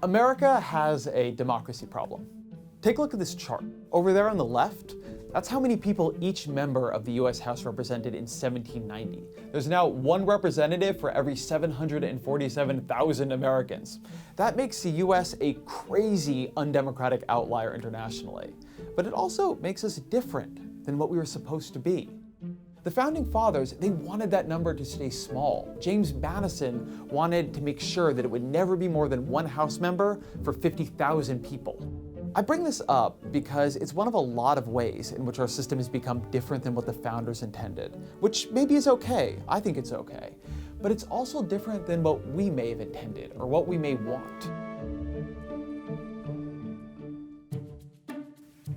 America has a democracy problem. Take a look at this chart. Over there on the left, that's how many people each member of the US House represented in 1790. There's now one representative for every 747,000 Americans. That makes the US a crazy undemocratic outlier internationally. But it also makes us different than what we were supposed to be. The Founding Fathers, they wanted that number to stay small. James Madison wanted to make sure that it would never be more than one House member for 50,000 people. I bring this up because it's one of a lot of ways in which our system has become different than what the founders intended, which maybe is okay. I think it's okay. But it's also different than what we may have intended or what we may want.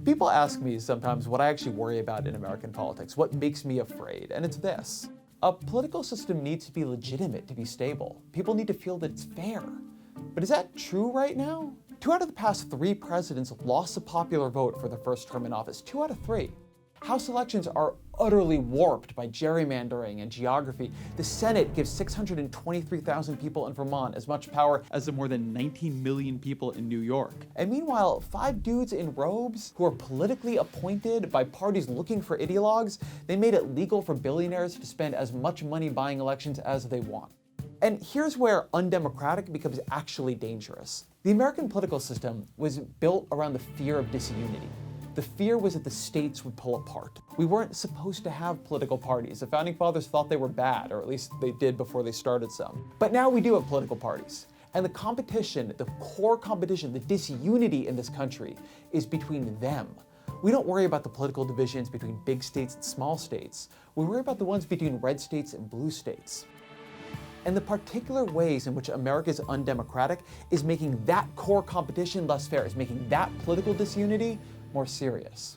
People ask me sometimes what I actually worry about in American politics, what makes me afraid, and it's this. A political system needs to be legitimate to be stable. People need to feel that it's fair. But is that true right now? 2 out of the past 3 presidents lost the popular vote for their first term in office. 2 out of 3. House elections are utterly warped by gerrymandering and geography. The Senate gives 623,000 people in Vermont as much power as the more than 19 million people in New York. And meanwhile, 5 dudes in robes who are politically appointed by parties looking for ideologues, they made it legal for billionaires to spend as much money buying elections as they want. And here's where undemocratic becomes actually dangerous. The American political system was built around the fear of disunity. The fear was that the states would pull apart. We weren't supposed to have political parties. The Founding Fathers thought they were bad, or at least they did before they started some. But now we do have political parties. And the competition, the core competition, the disunity in this country is between them. We don't worry about the political divisions between big states and small states. We worry about the ones between red states and blue states. And the particular ways in which America is undemocratic is making that core competition less fair, is making that political disunity more serious.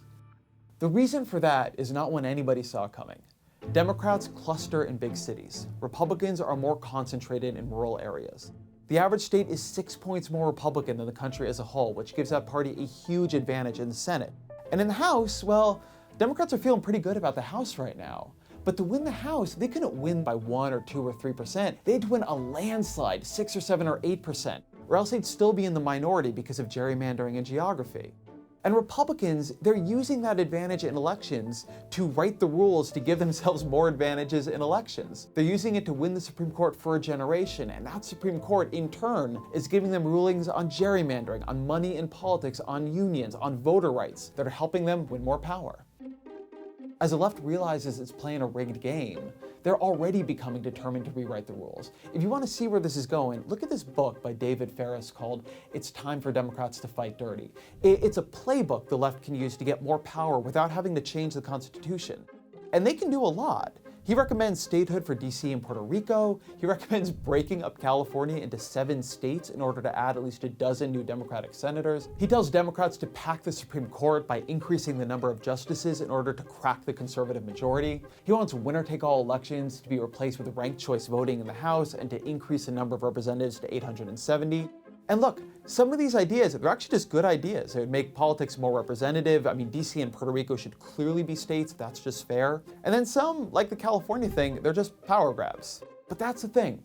The reason for that is not one anybody saw coming. Democrats cluster in big cities. Republicans are more concentrated in rural areas. The average state is 6 points more Republican than the country as a whole, which gives that party a huge advantage in the Senate. And in the House, well, Democrats are feeling pretty good about the House right now. But to win the House, they couldn't win by 1 or 2 or 3%. They had to win a landslide, 6 or 7 or 8%, or else they'd still be in the minority because of gerrymandering and geography. And Republicans, they're using that advantage in elections to write the rules to give themselves more advantages in elections. They're using it to win the Supreme Court for a generation, and that Supreme Court, in turn, is giving them rulings on gerrymandering, on money in politics, on unions, on voter rights that are helping them win more power. As the left realizes it's playing a rigged game, they're already becoming determined to rewrite the rules. If you want to see where this is going, look at this book by David Ferris called It's Time for Democrats to Fight Dirty. It's a playbook the left can use to get more power without having to change the Constitution. And they can do a lot. He recommends statehood for DC and Puerto Rico. He recommends breaking up California into 7 states in order to add at least a dozen new Democratic senators. He tells Democrats to pack the Supreme Court by increasing the number of justices in order to crack the conservative majority. He wants winner-take-all elections to be replaced with ranked choice voting in the House and to increase the number of representatives to 870. And look, some of these ideas, they're actually just good ideas. It would make politics more representative. I mean, DC and Puerto Rico should clearly be states. That's just fair. And then some, like the California thing, they're just power grabs. But that's the thing.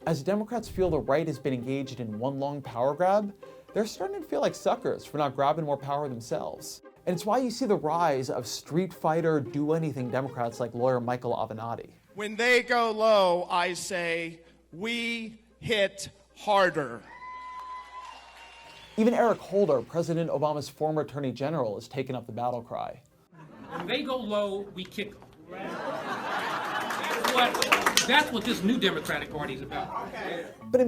As Democrats feel the right has been engaged in one long power grab, they're starting to feel like suckers for not grabbing more power themselves. And it's why you see the rise of street fighter, do-anything Democrats like lawyer Michael Avenatti. When they go low, I say, we hit harder. Even Eric Holder, President Obama's former Attorney General, has taken up the battle cry. When they go low, we kick them. That's what this new Democratic Party is about. But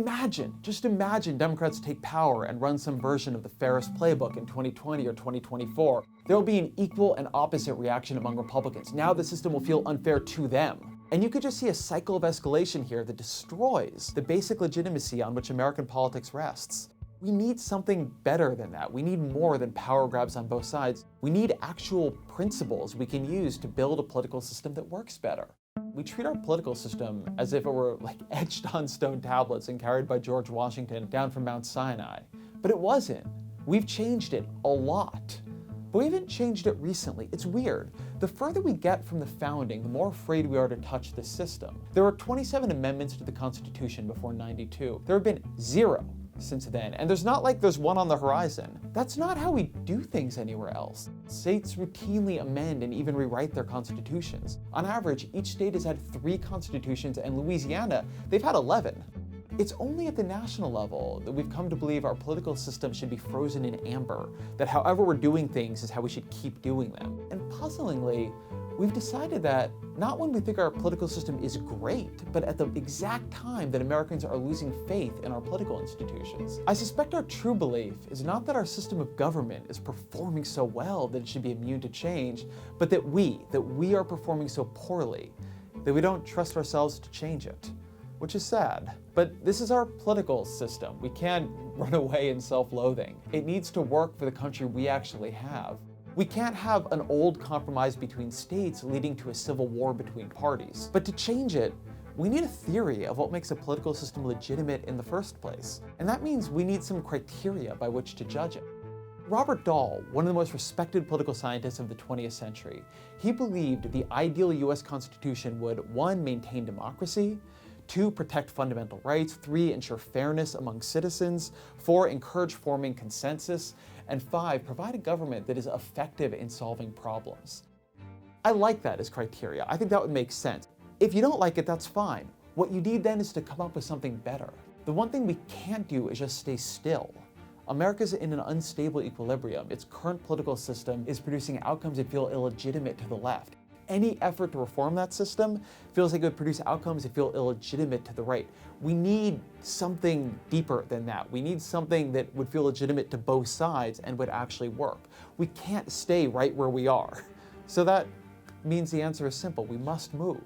just imagine Democrats take power and run some version of the Ferris playbook in 2020 or 2024. There will be an equal and opposite reaction among Republicans. Now the system will feel unfair to them. And you could just see a cycle of escalation here that destroys the basic legitimacy on which American politics rests. We need something better than that. We need more than power grabs on both sides. We need actual principles we can use to build a political system that works better. We treat our political system as if it were like etched on stone tablets and carried by George Washington down from Mount Sinai. But it wasn't. We've changed it a lot. But we haven't changed it recently. It's weird. The further we get from the founding, the more afraid we are to touch the system. There were 27 amendments to the Constitution before '92. There have been 0 since then, and there's not like there's one on the horizon. That's not how we do things anywhere else. States routinely amend and even rewrite their constitutions. On average, each state has had 3 constitutions, and Louisiana, they've had 11. It's only at the national level that we've come to believe our political system should be frozen in amber, that however we're doing things is how we should keep doing them. And puzzlingly, we've decided that not when we think our political system is great, but at the exact time that Americans are losing faith in our political institutions. I suspect our true belief is not that our system of government is performing so well that it should be immune to change, but that we are performing so poorly that we don't trust ourselves to change it. Which is sad. But this is our political system. We can't run away in self-loathing. It needs to work for the country we actually have. We can't have an old compromise between states leading to a civil war between parties. But to change it, we need a theory of what makes a political system legitimate in the first place. And that means we need some criteria by which to judge it. Robert Dahl, one of the most respected political scientists of the 20th century, he believed the ideal US Constitution would 1. Maintain democracy, 2. Protect fundamental rights, 3. Ensure fairness among citizens, 4. Encourage forming consensus, and 5. Provide a government that is effective in solving problems. I like that as criteria. I think that would make sense. If you don't like it, that's fine. What you need then is to come up with something better. The one thing we can't do is just stay still. America's in an unstable equilibrium. Its current political system is producing outcomes that feel illegitimate to the left. Any effort to reform that system feels like it would produce outcomes that feel illegitimate to the right. We need something deeper than that. We need something that would feel legitimate to both sides and would actually work. We can't stay right where we are. So that means the answer is simple. We must move.